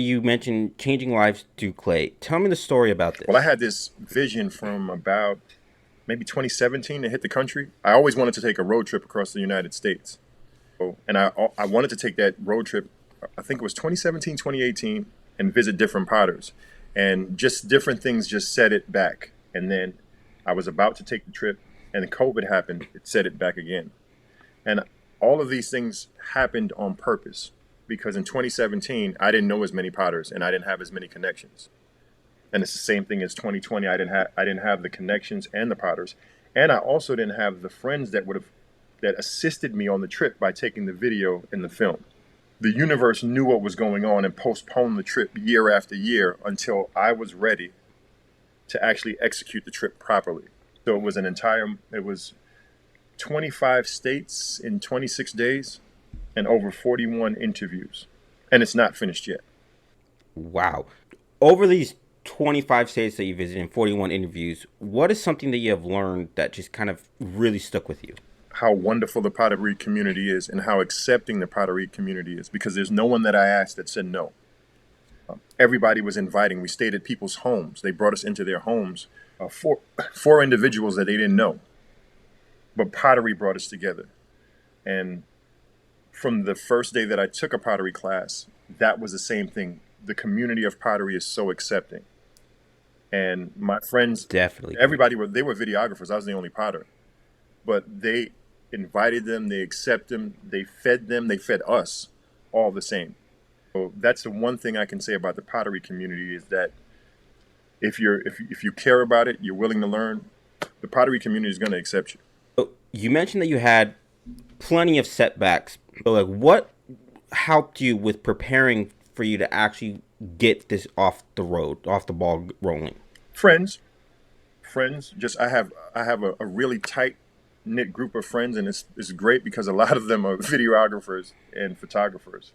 You mentioned changing lives through clay. Tell me the story about Well, I this. had this vision from about maybe 2017 to hit the country. I always wanted to take a road trip across the United States. And I wanted to take that road trip, I think it was 2017, 2018, and visit different potters. And just different things just set it back. And then I was about to take the trip, and then COVID happened. It set it back again. And all of these things happened on purpose because in 2017, I didn't know as many potters and I didn't have as many connections. And it's the same thing as 2020. I didn't have the connections and the potters, and I also didn't have the friends that assisted me on the trip by taking the video and the film. The universe knew what was going on and postponed the trip year after year until I was ready to actually execute the trip properly. So it was 25 states in 26 days and over 41 interviews. And it's not finished yet. Wow. Over these 25 states that you visited and 41 interviews, what is something that you have learned that just kind of really stuck with you? How wonderful the pottery community is and how accepting the pottery community is because there's no one that I asked that said no. Everybody was inviting. We stayed at people's homes. They brought us into their homes. Four individuals that they didn't know, but pottery brought us together. And from the first day that I took a pottery class, that was the same thing. The community of pottery is so accepting. And my friends, Definitely. they were videographers. I was the only potter, but they invited them, they accept them, they fed us all the same. So that's the one thing I can say about the pottery community is that if you care about it, you're willing to learn, the pottery community is going to accept you. So you mentioned that you had plenty of setbacks. So, like, what helped you with preparing for you to actually get this off the road, off the ball rolling? Friends, friends, just I have a really tight knit group of friends, and it's great because a lot of them are videographers and photographers.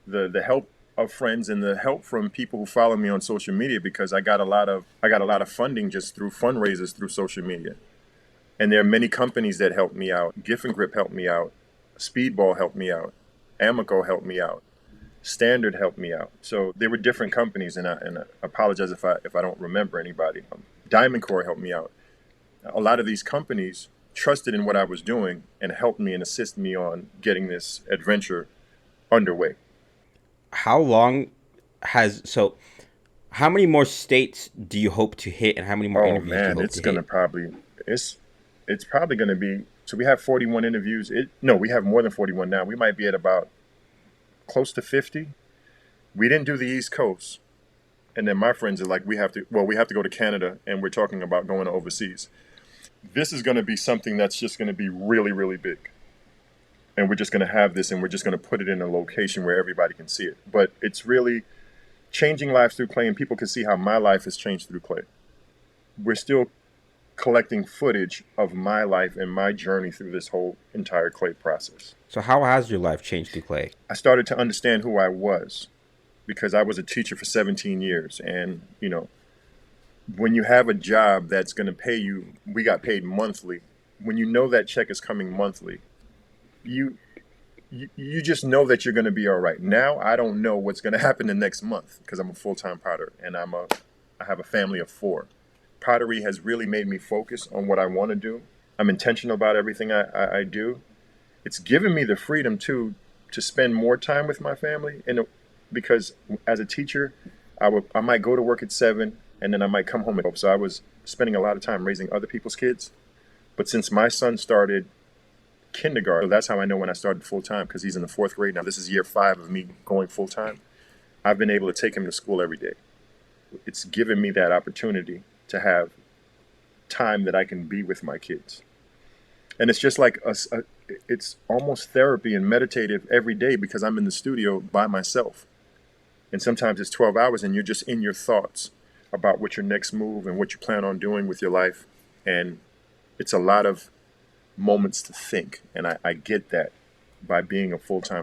The help of friends and the help from people who follow me on social media because I got a lot of funding just through fundraisers through social media. And there are many companies that helped me out. Gift and Grip helped me out. Speedball helped me out. Amico helped me out. Standard helped me out. So there were different companies, and I apologize if I don't remember anybody. Diamond Core helped me out. A lot of these companies trusted in what I was doing and helped me and assist me on getting this adventure underway. How long has so? How many more states do you hope to hit, and how many more Oh interviews do you man, hope it's to gonna hit? probably it's probably gonna be so we have 41 interviews. No, we have more than 41 now. We might be at about close to 50. We didn't do the East Coast. And then my friends are like, we have to go to Canada and we're talking about going overseas. This is going to be something that's just going to be really, really big. And we're just going to have this and we're just going to put it in a location where everybody can see it. But it's really changing lives through clay, and people can see how my life has changed through clay. We're still collecting footage of my life and my journey through this whole entire clay process. So how has your life changed through clay? I started to understand who I was because I was a teacher for 17 years. And, when you have a job that's going to pay you, we got paid monthly. When you know that check is coming monthly, you you just know that you're going to be all right. Now I don't know what's going to happen the next month because I'm a full-time potter and I have a family of four. Pottery has really made me focus on what I want to do. I'm intentional about everything I do. It's given me the freedom to spend more time with my family, and because as a teacher, I might go to work at 7 and then I might come home at 12. So I was spending a lot of time raising other people's kids. But since my son started kindergarten, so that's how I know when I started full time because he's in the fourth grade now. This is year 5 of me going full time. I've been able to take him to school every day. It's given me that opportunity to have time that I can be with my kids. And it's just like it's almost therapy and meditative every day because I'm in the studio by myself. And sometimes it's 12 hours and you're just in your thoughts about what your next move and what you plan on doing with your life. And it's a lot of moments to think. And I get that by being a full time